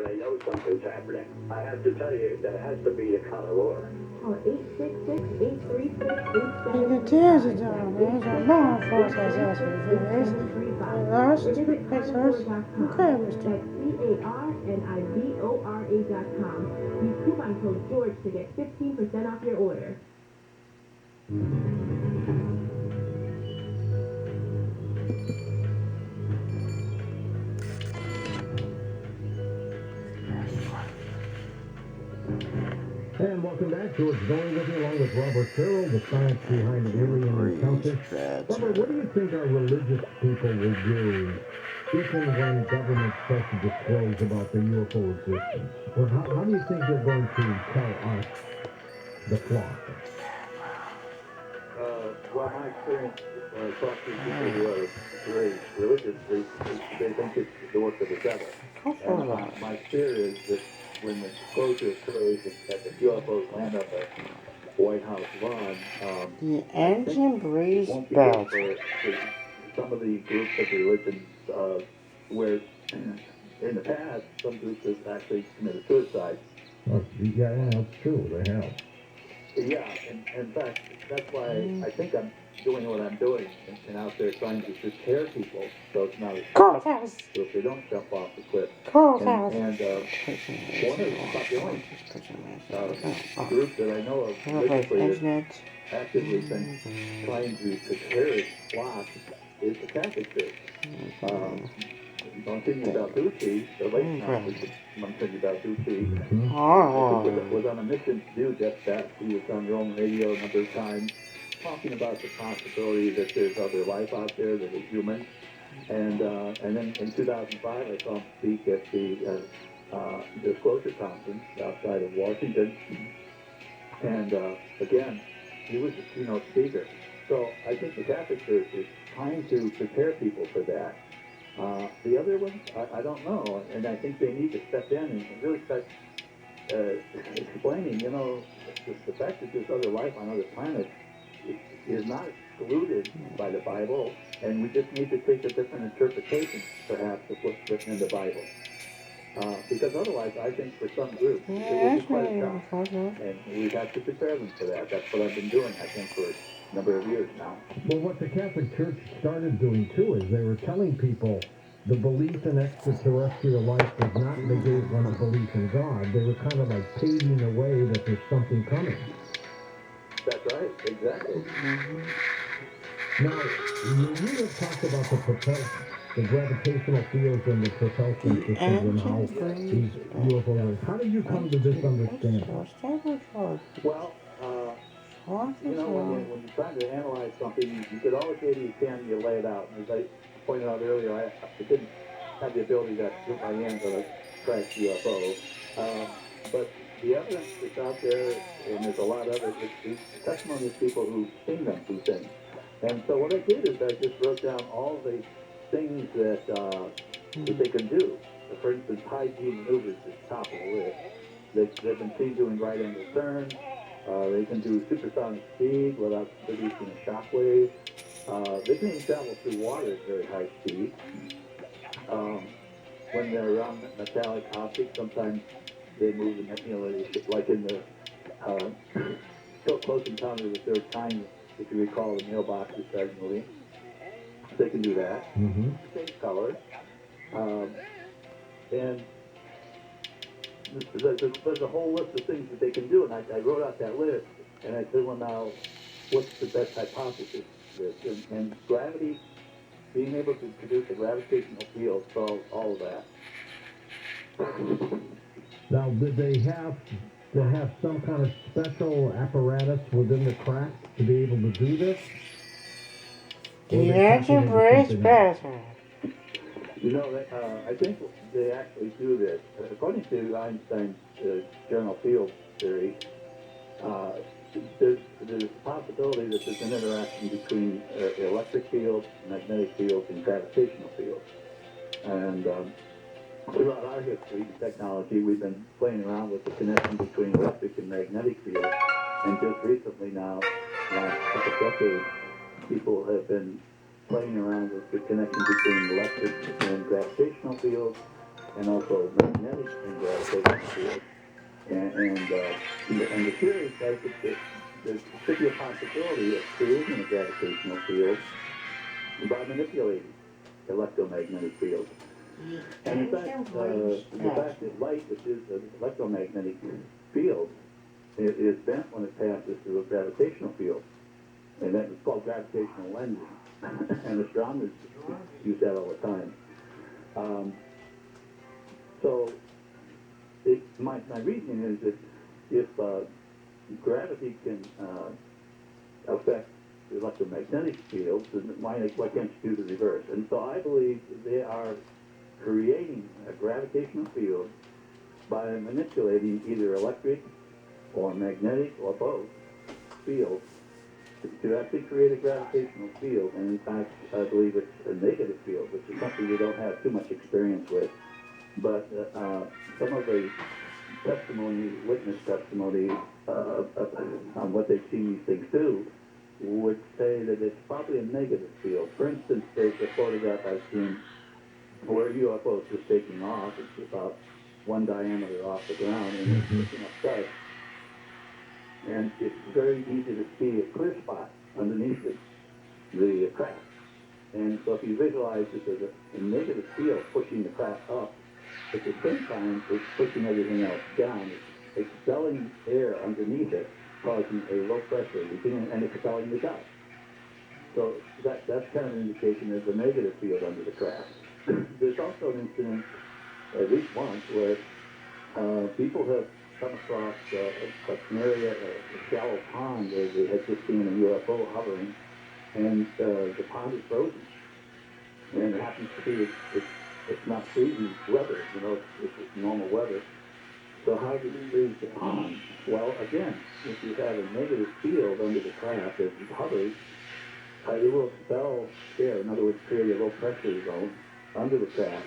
when I know something's happening. I have to tell you, that has to be the color. Call 866-836-8735. You can tear it down. There's a long process after this. The last Visit pictures. carnivora.com. Okay, Mr. That's carnivora.com. Use coupon code George to get 15% off your order. And welcome back. George going with you along with Robert Carroll, the science behind alien encounters. Robert, what do you think our religious people will do if and when government starts to disclose about the UFO existence? Or how do you think they're going to tell us, the flock? Well, my experience talking to people who are very religious, they think it's the work of the devil. And my fear is that when the disclosure occurs that the UFOs land on the White House lawn, the engine breeze won't be back. good for some of the groups of religions where in the past some groups have actually committed suicide. Yeah, that's true. They have. Yeah, and in fact, that's why I think I'm doing what I'm doing and out there trying to prepare people so it's not as Courthouse. so if they don't jump off the cliff. Courthouse. And one of the about the only group that I know of basically has actively been trying to prepare its flock is the Catholic Church. Monsignor Balducci, the late Monsignor Balducci, was on a mission to do just that. He was on your own radio a number of times, talking about the possibility that there's other life out there that is human. And then in 2005, I saw him speak at the Disclosure Conference outside of Washington. And again, he was the keynote speaker. So I think the Catholic Church is trying to prepare people for that. The other ones, I don't know, and I think they need to step in and really start explaining, the fact that there's other life on other planets is not excluded by the Bible, and we just need to take a different interpretation, perhaps, of what's written in the Bible. Because otherwise, I think for some groups, it will be quite a shock, and we have to prepare them for that. That's what I've been doing, I think, for a number of years now. Well, what the Catholic Church started doing, too, is they were telling people the belief in extraterrestrial life does not negate one's belief in God. They were kind of like paving the way that there's something coming. That's right, exactly. Now, you have talked about the gravitational fields and the propulsion systems and how these UFOs. How did you come to this understanding? Well, when you're trying to analyze something, you could always say you can, you lay it out. And as I pointed out earlier, I didn't have the ability to put my hands on a crashed UFO. But the evidence that's out there, and there's a lot of it, is testimony of people who've seen them do things. And so what I did is I just wrote down all the things that they can do. For instance, high G maneuvers is top of the list. They've been seen doing right angle turns. They can do supersonic speed without producing a shock wave. They can even travel through water at very high speed. When they're around metallic objects, sometimes they move, like in the so close encounter the third time, if you recall, the mailboxes started moving. They can do that. Same color. And there's a whole list of things that they can do, and I wrote out that list, and I said, well, now, what's the best hypothesis for this? And gravity, being able to produce a gravitational field solves all of that. Now, did they have some kind of special apparatus within the crack to be able to do this? The engine breeze better. I think they actually do this. According to Einstein's general field theory, there's a possibility that there's an interaction between electric fields, magnetic fields, and gravitational fields. And throughout our history and technology, we've been playing around with the connection between electric and magnetic fields. And just recently now, last couple of decades, people have been playing around with the connection between electric and gravitational fields, and also magnetic and And the theory says that there could be a possibility of creating a gravitational field by manipulating electromagnetic fields. And in fact, the fact that light, which is an electromagnetic field, is bent when it passes through a gravitational field. And that is called gravitational lensing. And astronomers use that all the time. So my reasoning is that if gravity can affect the electromagnetic fields, then why can't you do the reverse? And so I believe they are creating a gravitational field by manipulating either electric or magnetic or both fields to actually create a gravitational field. And in fact, I believe it's a negative field, which is something we don't have too much experience with. But some of the testimony, witness testimony on what they've seen these things do, would say that it's probably a negative field. For instance, there's a photograph I've seen where a UFO is just taking off. It's about one diameter off the ground, and it's picking up dust. And it's very easy to see a clear spot underneath the craft. And so if you visualize that there's a negative field pushing the craft up, at the same time, it's pushing everything else down. It's expelling air underneath it, causing a low pressure region, and expelling the dust. So that's kind of an indication there's a negative field under the craft. There's also an incident, at least once, where people have come across an area, a shallow pond where they had just seen a UFO hovering, and the pond is frozen. And it happens to be it's not freezing weather, it's normal weather. So how do you freeze the pond? Well, again, if you have a negative field under the craft as it hovers, it will expel air. In other words, create a low pressure zone under the craft.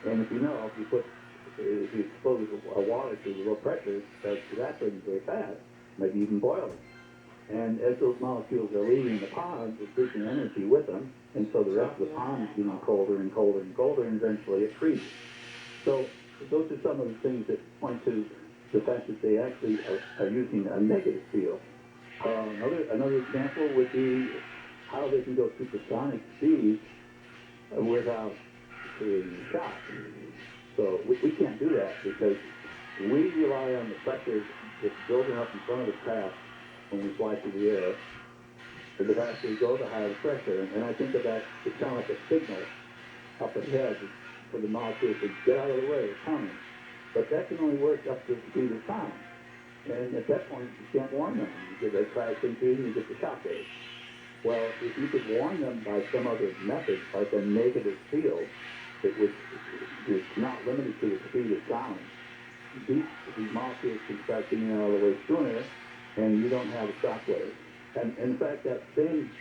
And if you expose water to the low pressure, it starts evaporating very fast, maybe even boiling. And as those molecules are leaving the pond, they're taking energy with them, and so the rest of the pond is getting colder and colder and colder, and eventually it freezes. So those are some of the things that point to the fact that they actually are using a negative field. Another example would be how they can go supersonic speeds without creating a shock. So we can't do that because we rely on the pressure that's building up in front of the craft when we fly through the air, for the faster we go, the higher the pressure. And I think of that, it's kind of like a signal up ahead for the molecules to get out of the way, it's coming. But that can only work up to the speed of sound. And at that point, you can't warn them. You get a crashing speed and you get the shock wave. Well, if you could warn them by some other method, like a negative field, that is not limited to the speed of sound, these molecules can start getting out of the way sooner, and you don't have a shock wave. And in fact, that same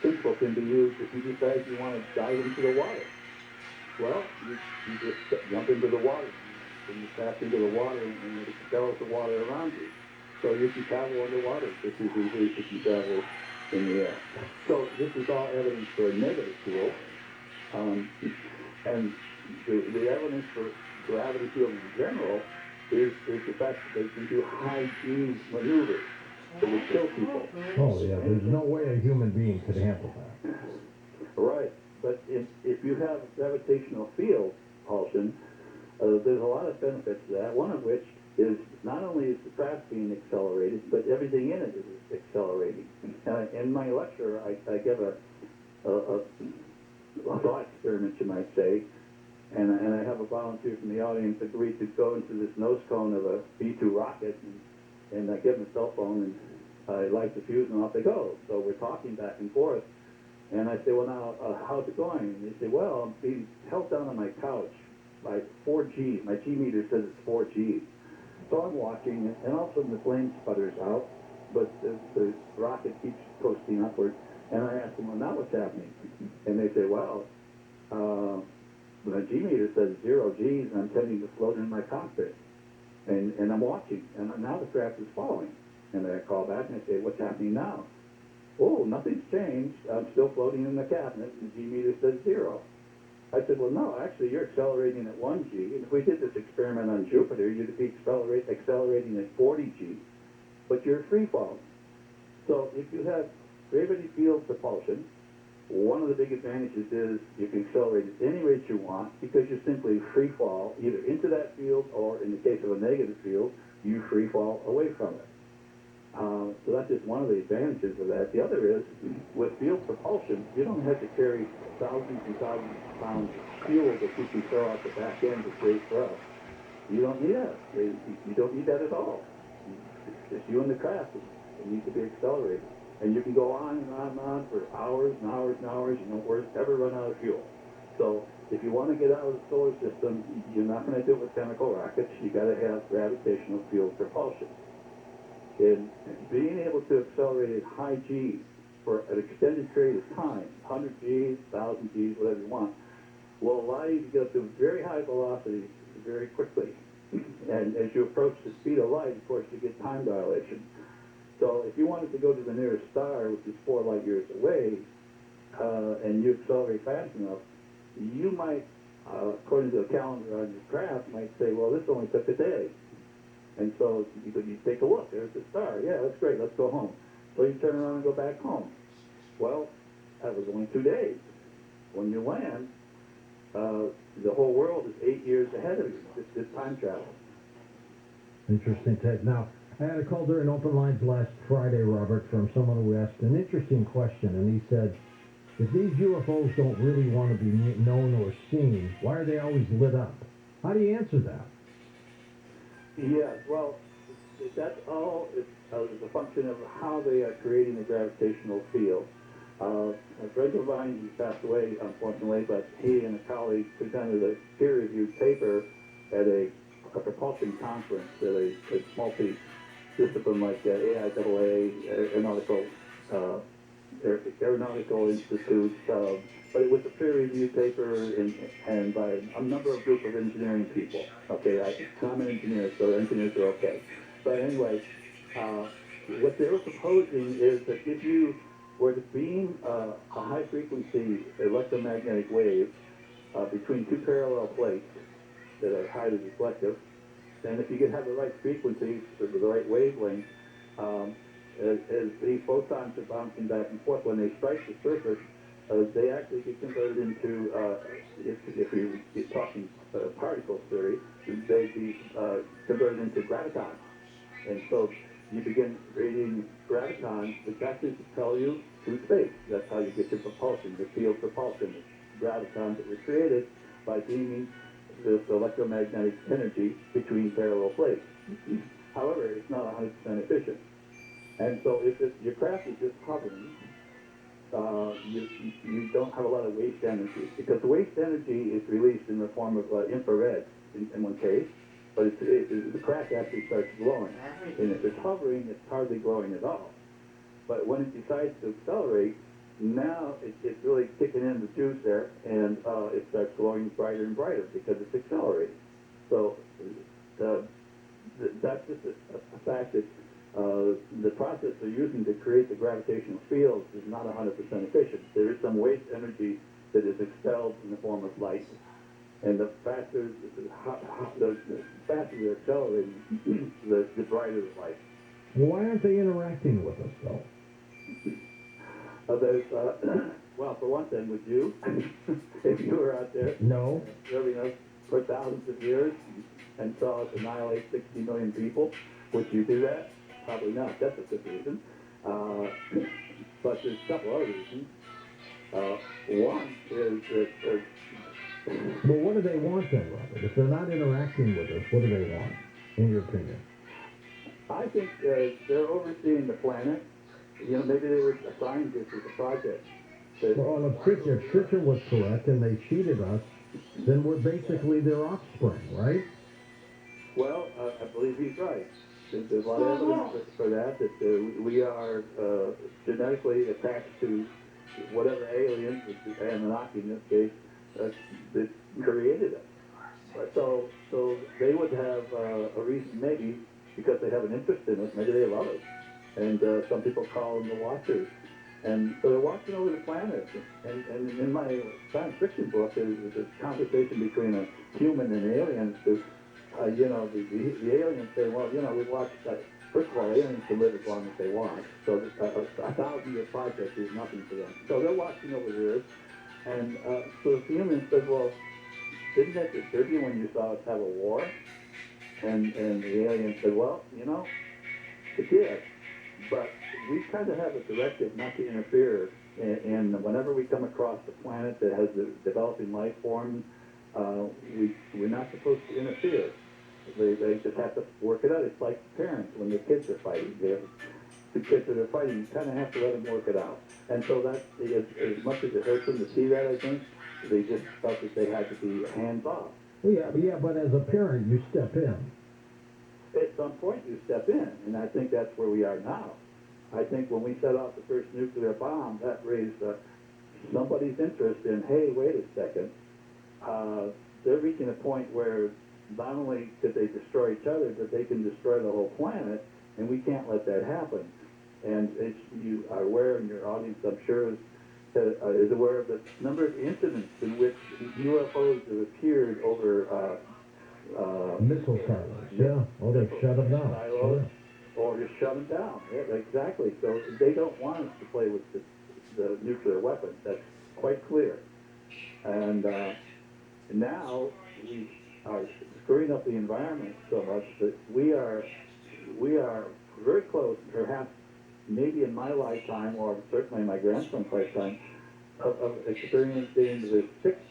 principle can be used if you decide you want to dive into the water. Well, you just jump into the water, and you pass into the water, and it expels the water around you. So you can travel underwater just as easily as you can travel in the air. So this is all evidence for a negative field. And the evidence for gravity fields in general is the fact that they can do high G maneuvers that would kill people. Oh, yeah, there's no way a human being could handle that. Right, but if you have a gravitational field propulsion, there's a lot of benefits to that, one of which is not only is the craft being accelerated, but everything in it is accelerating. In my lecture, I give a thought experiment, you might say, and I have a volunteer from the audience agree to go into this nose cone of a B-2 rocket, and I give them a cell phone, and I light the fuse, and off they go. So we're talking back and forth, and I say, well, now, how's it going? And they say, well, I'm being held down on my couch by 4 Gs. My G meter says it's 4 Gs. So I'm watching, and all of a sudden the flame sputters out, but the rocket keeps coasting upward, and I ask them, well, now what's happening? And they say, well, the G meter says 0 Gs, and I'm tending to float in my cockpit. And I'm watching, and now the craft is following. And I call back and I say, what's happening now? Oh, nothing's changed. I'm still floating in the cabinet, and the G meter says 0. I said, well, no, actually, you're accelerating at 1 G. And if we did this experiment on Jupiter, you'd be accelerating at 40 G, but you're free falling. So if you have gravity field propulsion, one of the big advantages is you can accelerate at any rate you want because you simply free fall either into that field or, in the case of a negative field, you free fall away from it. So that's just one of the advantages of that. The other is, with field propulsion, you don't have to carry thousands and thousands of pounds of fuel that you can throw out the back end to create thrust. You don't need that. You don't need that at all. It's you and the craft that need to be accelerated. And you can go on and on and on for hours and hours and hours. You don't ever run out of fuel. So if you want to get out of the solar system, you're not going to do it with chemical rockets. You got to have gravitational field propulsion. And being able to accelerate at high G's for an extended period of time, 100 G's, 1,000 G's, whatever you want, will allow you to get up to very high velocities very quickly. And as you approach the speed of light, of course, you get time dilation. So if you wanted to go to the nearest star, which is 4 light years away, and you accelerate fast enough, you might, according to the calendar on your craft, might say, well, this only took a day. And so you take a look, there's the star. Yeah, that's great, let's go home. So you turn around and go back home. Well, that was only 2 days. When you land, the whole world is 8 years ahead of you. It's time travel. Interesting, Ted. Now, I had a call during open lines last Friday, Robert, from someone who asked an interesting question, and he said, if these UFOs don't really want to be known or seen, why are they always lit up? How do you answer that? Yes, well, that's all is a function of how they are creating the gravitational field. Greg Levine, he passed away, unfortunately, but he and a colleague presented a peer-reviewed paper at a propulsion conference at a multi-discipline like AIAA, Aeronautical Institute, but it was a peer-reviewed paper and by a number of group of engineering people. Okay, I'm an engineer, so engineers are okay. But anyway, what they were proposing is that if you were to beam a high-frequency electromagnetic wave between 2 parallel plates that are highly reflective, and if you could have the right frequency, or the right wavelength, as these photons are bouncing back and forth, when they strike the surface, they actually get converted into, if you're talking particle theory, they'd be converted into gravitons. And so you begin creating gravitons that actually propel you through space. That's how you get your propulsion, the field propulsion. The gravitons that were created by beaming this electromagnetic energy between parallel plates. However, it's not 100% efficient. And so if your craft is just hovering, you don't have a lot of waste energy, because the waste energy is released in the form of infrared in one case, but the craft actually starts glowing. And if it's hovering, it's hardly glowing at all. But when it decides to accelerate, now it's really kicking in the juice there, and it starts glowing brighter and brighter because it's accelerating. So that's just a fact that the process they're using to create the gravitational fields is not 100% efficient. There is some waste energy that is expelled in the form of light. And the faster you're accelerating, the brighter the light. Well, why aren't they interacting with us, though? Well, for one thing, would you, if you were out there, No. observing us for thousands of years and saw us annihilate 60 million people, would you do that? Probably not. That's a good reason. But there's a couple other reasons. One is that... But what do they want then, Robert? If they're not interacting with us, what do they want, in your opinion? I think they're overseeing the planet. You know, maybe they were assigned this as a project. Well, if Fisher was correct and they cheated us, then we're basically their offspring, right? Well, I believe he's right. There's a lot of evidence for that we are genetically attached to whatever aliens, the Anunnaki in this case, that created us. So they would have a reason, maybe, because they have an interest in us, maybe they love us. And some people call them the Watchers. And so they're watching over the planet. And in my science fiction book, there's a conversation between a human and aliens. You know, the aliens say, well, you know, we've watched, first of all, aliens can live as long as they want. So a 1,000-year project is nothing for them. So they're watching over the Earth. And so the humans said, well, didn't that disturb you when you saw us have a war? And the alien said, well, you know, it did. But we kind of have a directive not to interfere. And whenever we come across a planet that has developing life forms, we're not supposed to interfere. They just have to work it out. It's like parents when their kids are fighting. The kids that are fighting, you kind of have to let them work it out. And so that's, as much as it hurts them to see that, I think, they just felt that they had to be hands off. Yeah, but as a parent, you step in. At some point, you step in, and I think that's where we are now. I think when we set off the first nuclear bomb, that raised somebody's interest in, hey, wait a second, they're reaching a point where not only could they destroy each other, but they can destroy the whole planet, and we can't let that happen. And you are aware, and your audience, I'm sure, is aware of the number of incidents in which UFOs have appeared over missile silos. Yeah. Oh, they shut them down. Sure. Or just shut them down. Yeah, exactly. So they don't want us to play with the nuclear weapons. That's quite clear. And now we are screwing up the environment so much that we are very close, perhaps maybe in my lifetime, or certainly in my grandson's lifetime, of experiencing the sixth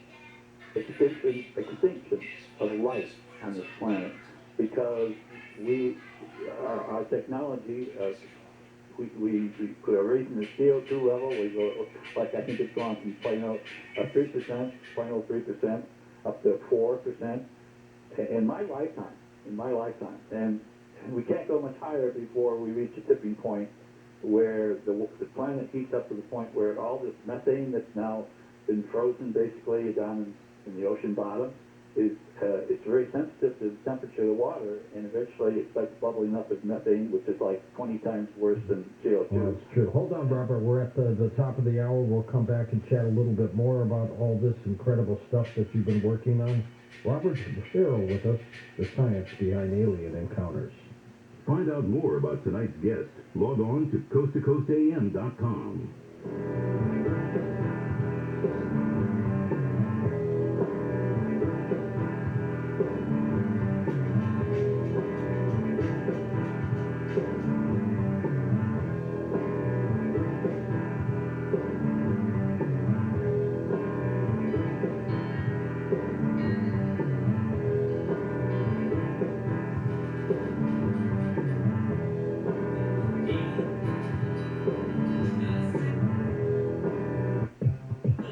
extinction of life on this planet, because our technology, we are raising the CO2 level. We go, like, I think it's gone from 0.03%, 0.03% up to 4% in my lifetime. And we can't go much higher before we reach a tipping point where the planet heats up to the point where all this methane that's now been frozen basically down in the ocean bottom is it's very sensitive to the temperature of the water, and eventually it starts bubbling up as methane, which is like 20 times worse than CO2. Well, that's true. Hold on, Robert. We're at the top of the hour. We'll come back and chat a little bit more about all this incredible stuff that you've been working on. Robert Sherrill with us, the science behind alien encounters. Find out more about tonight's guest. Log on to coasttocoastam.com.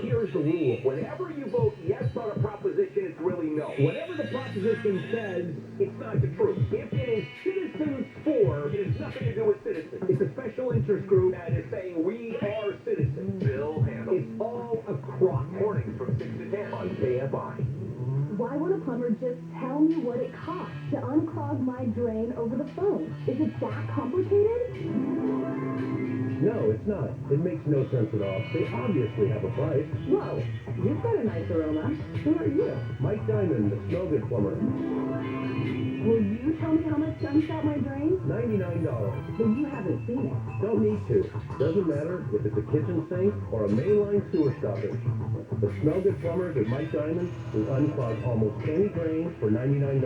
Here's the rule. Whenever you vote yes on a proposition, it's really no. Whatever the proposition says, it's not the truth. If it is citizens for, it has nothing to do with citizens. It's a special interest group that is saying we are citizens. Bill Handle. It's all a crock. Mornings from 6 to 10 on KFI. Why would a plumber just tell me what it costs to unclog my drain over the phone? Is it that complicated? No, it's not. It makes no sense at all. They obviously have a price. Whoa, you've got a nice aroma. Who are you? Mike Diamond, the smell good plumber. Will you tell me how much to unstop my drain? $99. Then you haven't seen it. Don't need to. Doesn't matter if it's a kitchen sink or a mainline sewer stoppage. The smell good plumbers at Mike Diamond will unclog almost any drain for $99.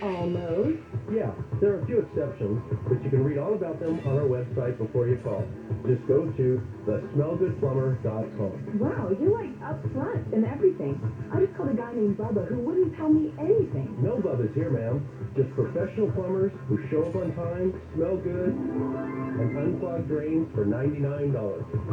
Almost. Yeah, there are a few exceptions, but you can read all about them on our website before you call. Just go to thesmellgoodplumber.com. Wow, you're like up front and everything. I just called a guy named Bubba who wouldn't tell me anything. No Bubba's here, ma'am. Just professional plumbers who show up on time, smell good, and unclog drains for $99.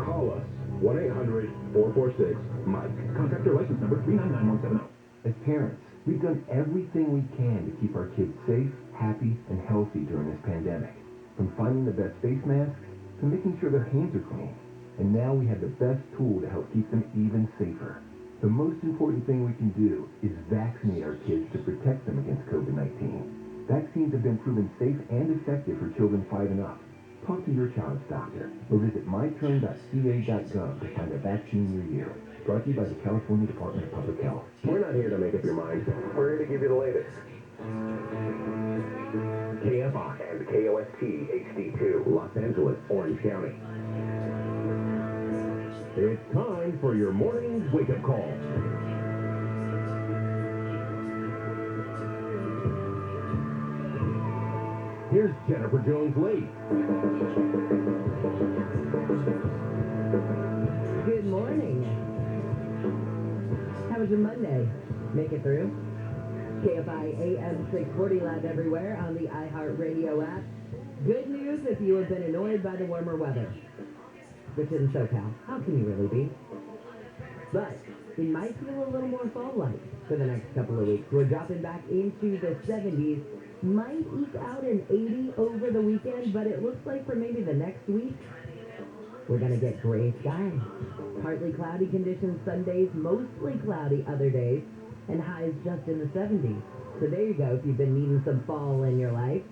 Call us. 1-800-446-MIKE. Contractor license number 399170. As parents, we've done everything we can to keep our kids safe, happy, and healthy during this pandemic. From finding the best face masks to making sure their hands are clean. And now we have the best tool to help keep them even safer. The most important thing we can do is vaccinate our kids to protect them against COVID-19. Vaccines have been proven safe and effective for children 5 and up. Talk to your child's doctor or visit myturn.ca.gov to find a vaccine near you. Brought to you by the California Department of Public Health. We're not here to make up your mind. We're here to give you the latest. KFI and KOST HD2, Los Angeles, Orange County. It's time for your morning wake-up call. Here's Jennifer Jones-Lee. Good morning. How was your Monday? Make it through? KFI AM 640 live everywhere on the iHeartRadio app. Good news if you have been annoyed by the warmer weather. Which in SoCal, how can you really be? But we might feel a little more fall-like for the next couple of weeks. We're dropping back into the 70s. Might eke out an 80 over the weekend, but it looks like for maybe the next week, we're going to get gray skies. Partly cloudy conditions some days, mostly cloudy other days, and highs just in the 70s. So there you go if you've been needing some fall in your life.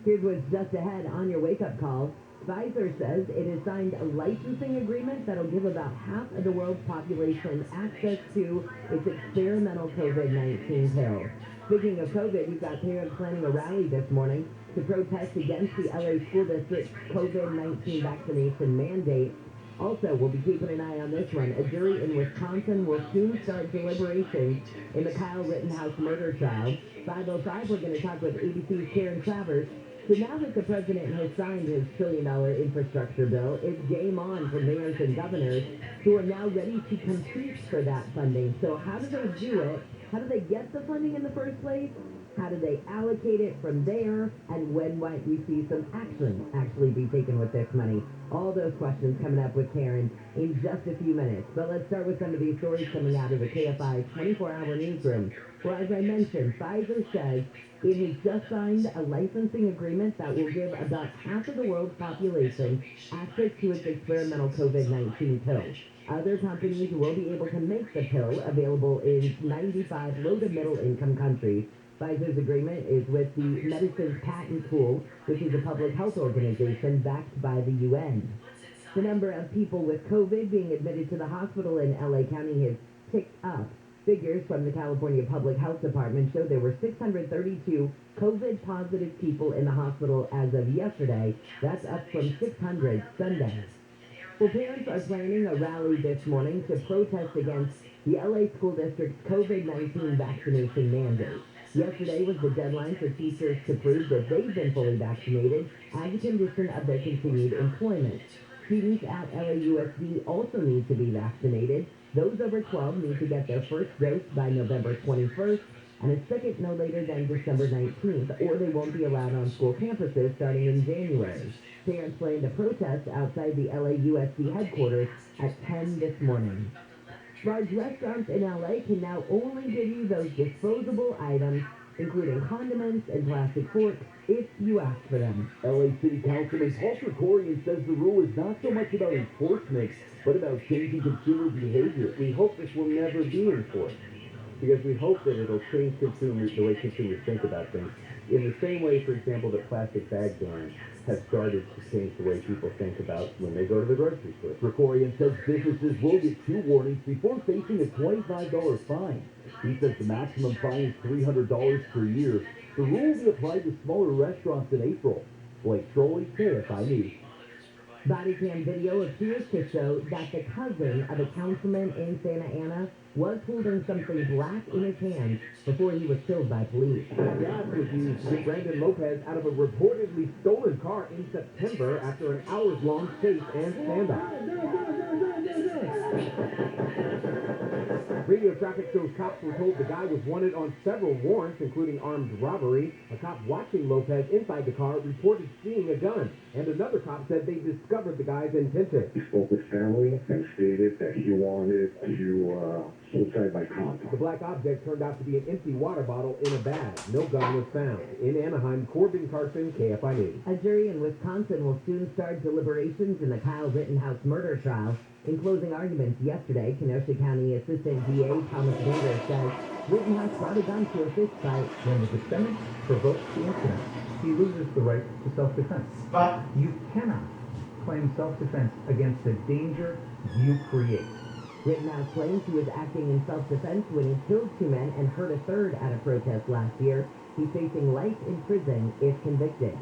Here's what's just ahead on your wake-up call. Pfizer says it has signed a licensing agreement that'll give about half of the world's population access to its experimental COVID-19 pill. Speaking of COVID, you've got parents planning a rally this morning to protest against the LA School District's COVID-19 vaccination mandate. Also, we'll be keeping an eye on this one. A jury in Wisconsin will soon start deliberations in the Kyle Rittenhouse murder trial. 5:05, we're going to talk with ABC's Karen Travers. So now that the president has signed his trillion-dollar infrastructure bill, it's game on for mayors and governors who are now ready to compete for that funding. So how do they do it? How do they get the funding in the first place? How do they allocate it from there? And when might we see some action actually be taken with this money? All those questions coming up with Karen in just a few minutes. But let's start with some of these stories coming out of the KFI 24-hour newsroom. Well, as I mentioned, Pfizer says it has just signed a licensing agreement that will give about half of the world's population access to its experimental COVID-19 pill. Other companies will be able to make the pill available in 95 low to middle income countries. Pfizer's agreement is with the Medicines Patent Pool, which is a public health organization backed by the UN. The number of people with COVID being admitted to the hospital in LA County has ticked up. Figures from the California Public Health Department show there were 632 COVID-positive people in the hospital as of yesterday. That's up from 600 Sunday. Well, parents are planning a rally this morning to protest against the LA School District's COVID-19 vaccination mandate. Yesterday was the deadline for teachers to prove that they've been fully vaccinated as a condition of their continued employment. Students at LAUSD also need to be vaccinated. Those over 12 need to get their first dose by November 21st and a second no later than December 19th, or they won't be allowed on school campuses starting in January. Parents plan to protest outside the LAUSD headquarters at 10 this morning. Large restaurants in LA can now only give you those disposable items, including condiments and plastic forks, if you ask for them. LA City Councilman Paul Krikorian says the rule is not so much about enforcement, but about changing consumer behavior. We hope this will never be enforced, because we hope that it'll change consumers, the way consumers think about things. In the same way, for example, that plastic bag bans have started to change the way people think about when they go to the grocery store. Krikorian says businesses will get 2 warnings before facing a $25 fine. He says the maximum fine is $300 per year. The rule will be applied to smaller restaurants in April. Blake Trolley, KFI News. Body cam video appears to show that the cousin of a councilman in Santa Ana was holding something black in his hand before he was killed by police. Gas was used to get Brandon Lopez out of a reportedly stolen car in September after an hours-long chase and standoff. Radio traffic shows cops were told the guy was wanted on several warrants, including armed robbery. A cop watching Lopez inside the car reported seeing a gun, and another cop said they discovered the guy's intention. He spoke with family and stated that he wanted to suicide by contact. The black object turned out to be an empty water bottle in a bag. No gun was found. In Anaheim, Corbin Carson, KFI News. A jury in Wisconsin will soon start deliberations in the Kyle Rittenhouse murder trial. In closing arguments yesterday, Kenosha County Assistant DA Thomas Vander says Rittenhouse brought a gun to a fist fight when the defendant provoked the incident. he loses the right to self-defense. But You cannot claim self-defense against the danger you create. Rittenhouse claims he was acting in self-defense when he killed 2 men and hurt a third at a protest last year. He's facing life in prison if convicted.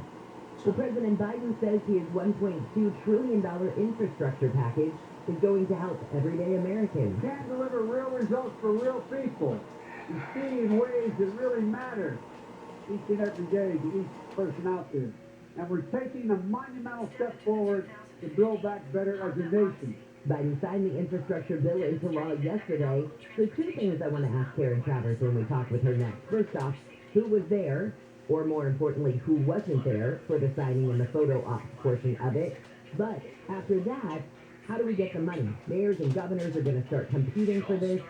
So President Biden says his $1.2 trillion infrastructure package is going to help everyday Americans. Can't deliver real results for real people. You see in ways that really matter each and every day to each person out there. And we're taking a monumental step forward to build back better as a nation. Biden signed the infrastructure bill into law yesterday. So 2 things I want to ask Karen Travers when we talk with her next. First off, who was there, or more importantly, who wasn't there for the signing and the photo op portion of it? But after that, how do we get the money? Mayors and governors are going to start competing for this.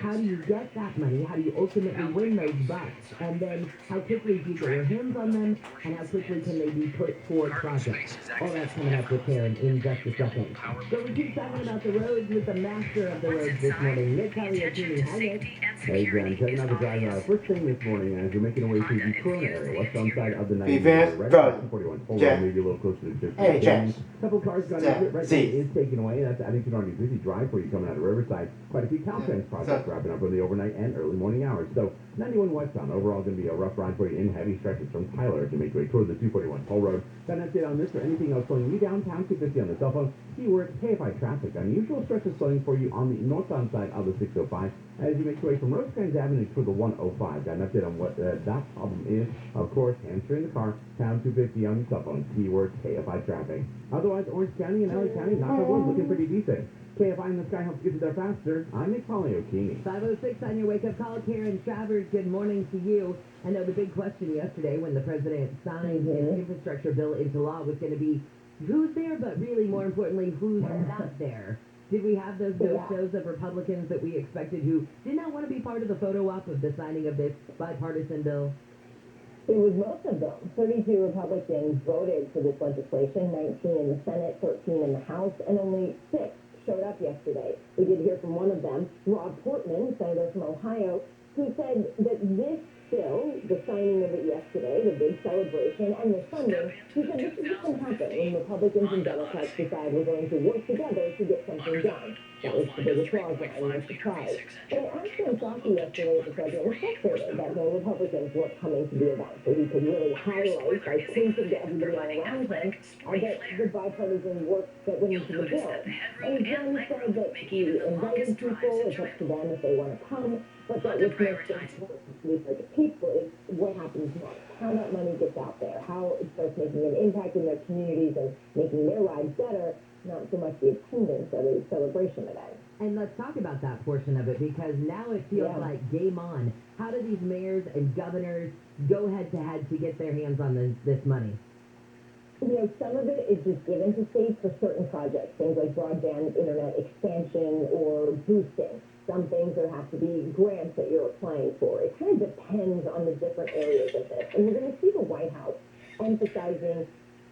How do you get that money? How do you ultimately win those bucks? And then how quickly do you get your hands on them? And how quickly can they be put toward projects? All that's coming up with Karen in just a second. So we keep talking about the roads with the master of the roads this morning, Nick Palliotini. Hi, Nick. Hey, Jen. Checking out the drive. First thing this morning as you're making your way through the Corona area, westbound side of the 90. Right at 241. Hold on, maybe a little closer to 50. Hey, James. Couple cars got exit right now is taken away. That's adding to an already busy drive for you coming out of Riverside. Quite a few Caltrans projects wrapping up for the overnight and early morning hours. So 91 westbound overall going to be a rough ride for you in heavy stretches from Tyler to make your way towards the 241 toll road. Got an update on this or anything else slowing you downtown 250 on the cell phone. Keyword KFI traffic. Unusual stretches slowing for you on the northbound side of the 605 as you make your way from Rosecrans Avenue to the 105. Got an update on what that problem is. Of course, answering the car, town 250 on your cell phone. Keyword KFI traffic. Otherwise, Orange County and LA County, knock on wood, looking pretty decent. KFI in the sky helps get you there faster. I'm Nick Palliotini. 5:06 on your wake-up call. Karen Travers, good morning to you. I know the big question yesterday when the president signed his infrastructure bill into law was going to be who's there, but really more importantly, who's not there. Did we have those no-shows of Republicans that we expected who did not want to be part of the photo op of the signing of this bipartisan bill? It was most of them. 32 Republicans voted for this legislation, 19 in the Senate, 13 in the House, and only 6 showed up yesterday. We did hear from one of them, Rob Portman, senator from Ohio, who said that this bill, the signing of it yesterday, the big celebration, and the funding, he said this is just going to happen when Republicans and Democrats decide we're going to work together to get something done. That was the biggest applause and no surprise. But it actually shocked me yesterday that the president was frustrated that no Republicans weren't coming to the event, so he could really highlight by pointing to everybody all around him that the bipartisan work that went into the bill. And John said that he invited people, it's up to them if they want to come, but that what's most important for the people is what happens next, how that money gets out there, how it starts making an impact in their communities and making their lives better, not so much the attendance of a celebration event. And let's talk about that portion of it, because now it feels like game on. How do these mayors and governors go head-to-head to get their hands on this money? You know, some of it is just given to states for certain projects, things like broadband internet expansion or boosting. Some things there have to be grants that you're applying for. It kind of depends on the different areas of this. And we're going to see the White House emphasizing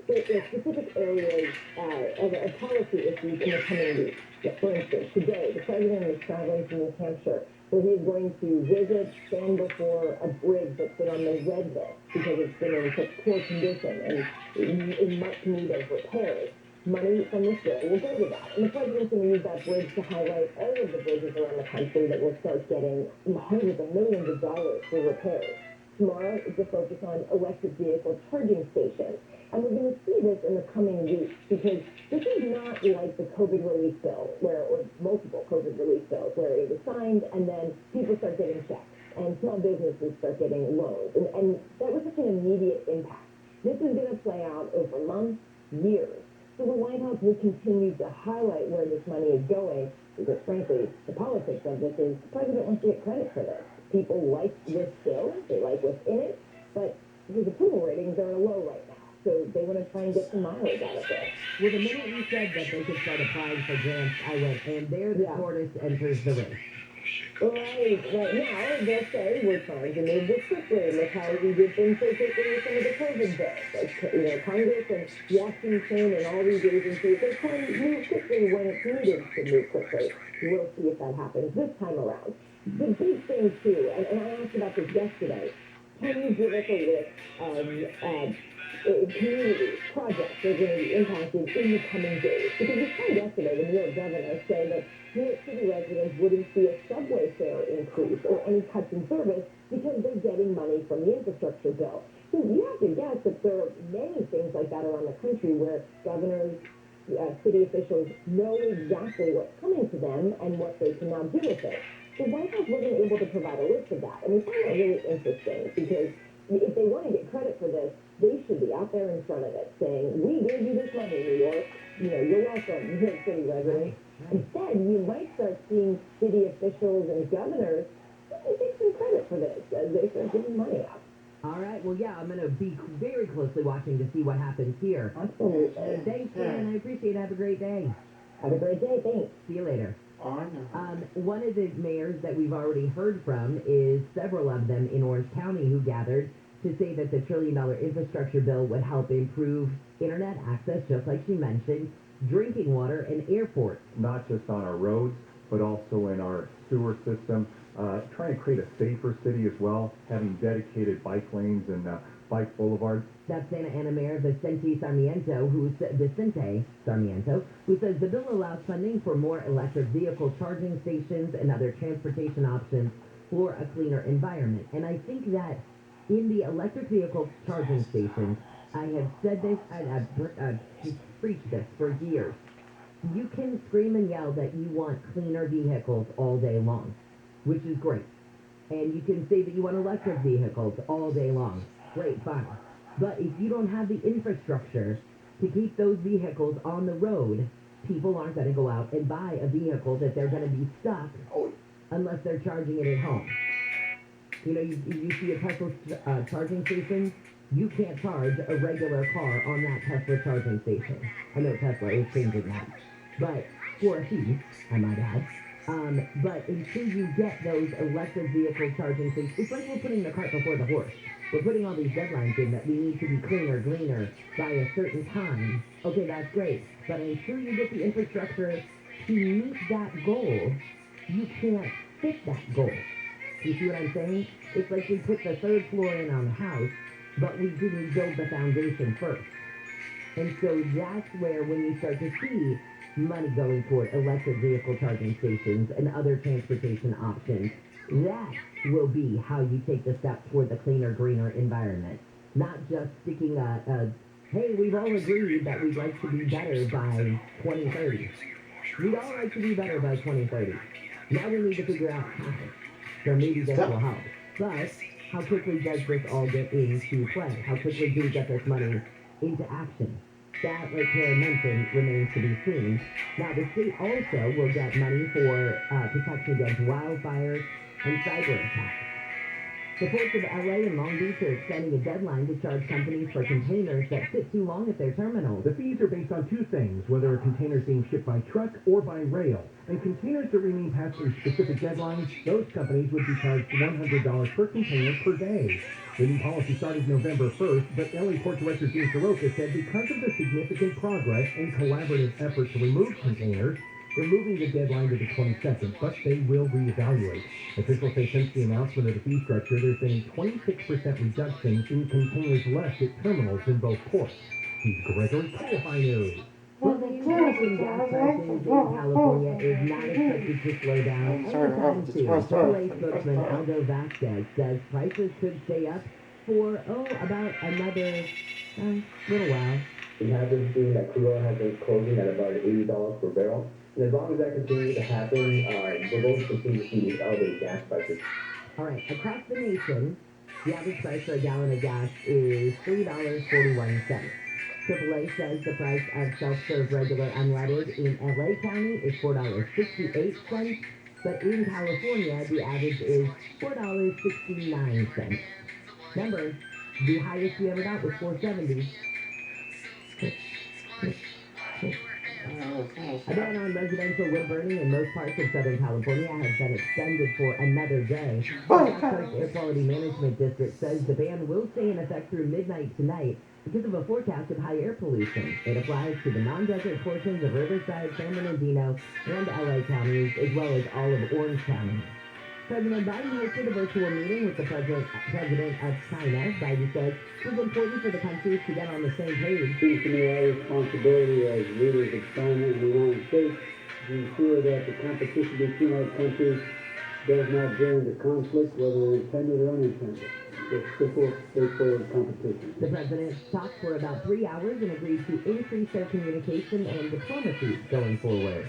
specific areas of policy issues in the coming weeks. For instance, today, the president is traveling to New Hampshire, where he's going to visit, stand before a bridge that's been on the red list because it's been in such poor condition and in much need of repairs. Money from this bill will go to that. And the president's going to use that bridge to highlight all of the bridges around the country that will start getting hundreds of millions of dollars for repairs. Tomorrow is the focus on electric vehicle charging stations. And we're going to see this in the coming weeks because this is not like the COVID relief bill, or multiple COVID relief bills, where it was signed and then people start getting checks and small businesses start getting loans. And that was such an immediate impact. This is going to play out over months, years. So the White House will continue to highlight where this money is going because, frankly, the politics of this is the president wants to get credit for this. People like this bill. They like what's in it. But his approval ratings are low right now. So they want to try and get some mileage out of this. Well, the minute you said that they could start applying for grants, I went, and there the tortoise enters the race. Right now, they'll say we're trying to move this quickly. Look how we did things so quickly with some of the COVID bills. Like, Congress and Washington and all these agencies, they're trying to move quickly when it's needed to move quickly. We'll see if that happens this time around. The big thing, too, and I asked about this yesterday, can you give us a list of communities, projects that are going to be impacted in the coming days? Because we saw yesterday the New York governor say that New York City residents wouldn't see a subway fare increase or any cuts in service because they're getting money from the infrastructure bill. So you have to guess that there are many things like that around the country where governors, city officials know exactly what's coming to them and what they can now do with it. The White House wasn't able to provide a list of that, and we find that really interesting because if they want to get credit for this, they should be out there in front of it saying, we gave you this money, New York. You're welcome, New York City residents. Instead, you might start seeing city officials and governors take some credit for this as they start giving money out. All right, well, yeah, I'm going to be very closely watching to see what happens here. Absolutely. Thanks, Dan. I appreciate it. Have a great day. Have a great day. Thanks. See you later. One of the mayors that we've already heard from is several of them in Orange County who gathered to say that the $1 trillion infrastructure bill would help improve internet access, just like she mentioned, drinking water, and airports. Not just on our roads, but also in our sewer system. Trying to create a safer city as well, having dedicated bike lanes and bike boulevards. That's Santa Ana Mayor Vicente Sarmiento, who says the bill allows funding for more electric vehicle charging stations and other transportation options for a cleaner environment. And I think that in the electric vehicle charging stations, I have said this, I've preached this for years. You can scream and yell that you want cleaner vehicles all day long, which is great. And you can say that you want electric vehicles all day long. Great, fine. But if you don't have the infrastructure to keep those vehicles on the road, people aren't going to go out and buy a vehicle that they're going to be stuck unless they're charging it at home. You know, you see a Tesla charging station, you can't charge a regular car on that Tesla charging station. I know Tesla is changing that. But for a fee, I might add. But until you get those electric vehicle charging stations, it's like we're putting the cart before the horse. We're putting all these deadlines in that we need to be cleaner, greener by a certain time. Okay, that's great. But until you get the infrastructure to meet that goal, you can't fit that goal. You see what I'm saying? It's like we put the third floor in on the house, but we didn't build the foundation first. And so that's where when you start to see money going toward electric vehicle charging stations and other transportation options, that will be how you take the step toward the cleaner, greener environment. Not just sticking hey, we've all agreed that we'd like to be better by 2030. We'd all like to be better by 2030. Now we need to figure out how. So maybe this will help. But how quickly does this all get into play? How quickly do we get this money into action? That, like Karen mentioned, remains to be seen. Now, the state also will get money for protection against wildfires and cyber attacks. The ports of LA and Long Beach are extending a deadline to charge companies for containers that sit too long at their terminals. The fees are based on two things, whether a container is being shipped by truck or by rail. And containers that remain past their specific deadlines, those companies would be charged $100 per container per day. The new policy started November 1st, but LA Port Director Dean Soroka said because of the significant progress and collaborative effort to remove containers, they're moving the deadline to the 22nd, but they will reevaluate. Officials say since the announcement of the fee structure, there's been a 26% reduction in containers left at terminals in both ports. He's Gregory Kfi News. Well, the increase in gas prices in California is not expected to slow down anytime soon. AAA spokesman Aldo Vasquez says prices could stay up for, about another little while. We have been seeing that crude oil has been closing at about $80 per barrel. And as long as that continues to happen, we're going to continue to see these elevated gas prices. All right, across the nation, the average price for a gallon of gas is $3.41. AAA says the price of self-serve regular unleaded in LA County is $4.68, but in California, the average is $4.69. Remember, the highest we ever got was $4.70. A ban on residential wood burning in most parts of Southern California has been extended for another day. The West Coast Air Quality Management District says the ban will stay in effect through midnight tonight because of a forecast of high air pollution. It applies to the non-desert portions of Riverside, San Bernardino, and LA counties, as well as all of Orange County. President Biden hosted a virtual meeting with the president of China. Biden said it was important for the countries to get on the same page. It seems to me our responsibility as leaders of China and the United States to ensure that the competition between our countries does not get into conflict, whether intended or unintended. It's simple, straightforward competition. The president talked for about 3 hours and agreed to increase their communication and diplomacy going forward.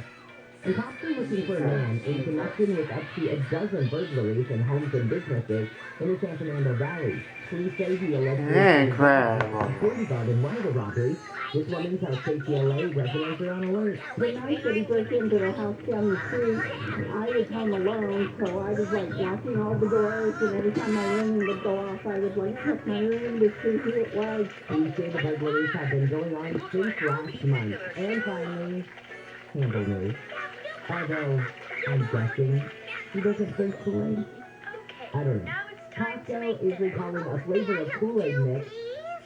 And cops are looking for a man in connection with up to a dozen burglaries in homes and businesses in the San Fernando Valley. Police say he allegedly security guard in one of the robberies. This woman tells KCLA residents are on alert. The night that he broke into the house down the street, I was home alone, so I was like knocking all the doors, and every time my ring would go off, I would like check my ring to see who it was. Police say the burglaries have been going on since last month. And finally, Campbell News. Although, I'm guessing he doesn't drink Kool-Aid. I don't know. Costco is recalling a flavor of Kool-Aid mix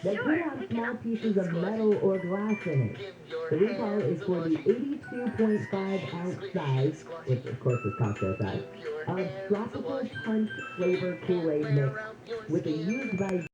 that could have small pieces of metal or glass in it. The recall is for the 82.5 ounce size, which of course is Costco size, of tropical punch flavor Kool-Aid mix with a used by